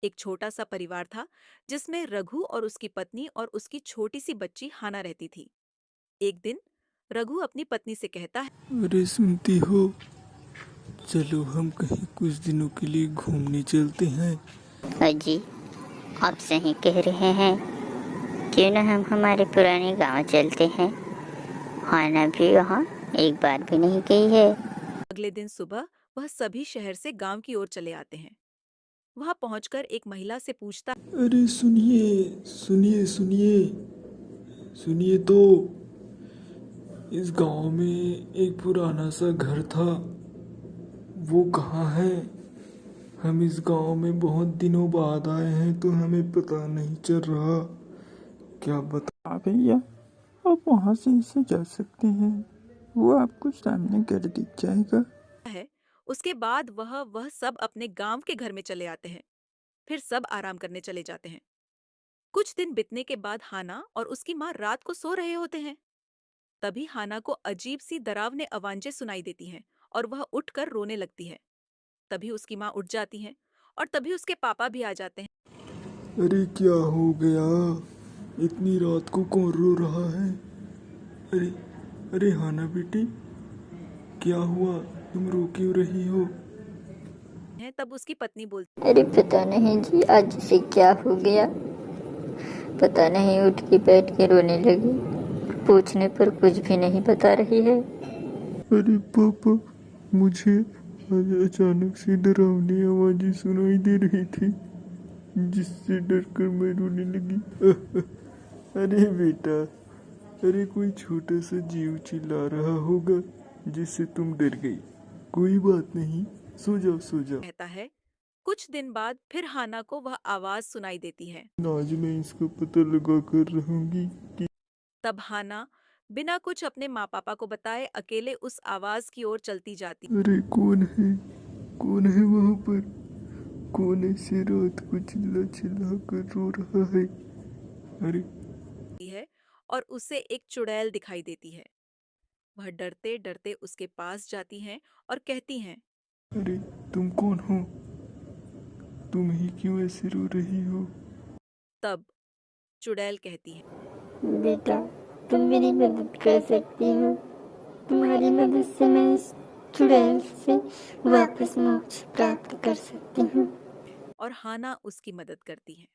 एक छोटा सा परिवार था जिसमें रघु और उसकी पत्नी और उसकी छोटी सी बच्ची हाना रहती थी। एक दिन रघु अपनी पत्नी से कहता है, अरे सुनती हो, चलो हम कहीं कुछ दिनों के लिए घूमने चलते हैं। अजी, आप सही कह रहे हैं। क्यों न हम हमारे पुराने गांव चलते हैं। खाना भी वहाँ एक बार भी नहीं गई है। अगले दिन सुबह वह सभी शहर से गांव की ओर चले आते हैं। वहां पहुंचकर एक महिला से पूछता, अरे सुनिए सुनिए सुनिए सुनिए तो, इस गांव में एक पुराना सा घर था, वो कहाँ है? हम इस गांव में बहुत दिनों बाद आए हैं तो हमें पता नहीं चल रहा। क्या बता भैया, आप वहाँ से जा सकते हैं, वो आपको सामने घर दिख जाएगा। है। उसके बाद वह सब अपने गांव के घर में चले आते हैं। फिर सब आराम करने चले जाते हैं। कुछ दिन बीतने के बाद हाना और उसकी माँ रात को सो रहे होते हैं। तभी हाना को अजीब सी डरावने आवाजें सुनाई देती हैं और वह उठकर रोने लगती है। तभी उसकी माँ उठ जाती है और तभी उसके पापा भी आ जाते हैं। अरे क्या हो गया, इतनी रात को कौन रो रहा है? अरे अरे हाना बेटी, क्या हुआ, तुम रो क्यों रही हो? तब उसकी पत्नी बोलती, अरे पता नहीं जी, आज से क्या हो गया। पता नहीं, उठ के बैठ के रोने लगी। पूछने पर कुछ भी नहीं बता रही है। अरे पापा, मुझे आज अचानक से डरावनी आवाजें सुनाई दे रही थी, जिससे डरकर मैं रोने लगी। अरे बेटा, अरे कोई छोटा सा जीव चिल्ला रहा होगा जिससे तुम डर गई। कोई बात नहीं, सो जाओ सो जाओ। कहता है। कुछ दिन बाद फिर हाना को वह आवाज सुनाई देती है। आज मैं इसका पता लगा कर रहूंगी कि। तब हाना बिना कुछ अपने माँ पापा को बताए अकेले उस आवाज की ओर चलती जाती अरे कौन है वहाँ पर? कौन ऐसे रात को चिल्ला चिल्ला कर रो रहा है? अरे है और उसे एक चुड़ैल दिखाई देती है। वह डरते डरते उसके पास जाती हैं और कहती हैं, अरे, तुम कौन हो? तुम ही क्यों ऐसे रो रही हो? तब चुड़ैल कहती है, बेटा, तुम मेरी मदद कर सकती हो। तुम्हारी मदद से मैं इस चुड़ैल से वापस मोक्ष प्राप्त कर सकती हूँ। और हाना उसकी मदद करती है।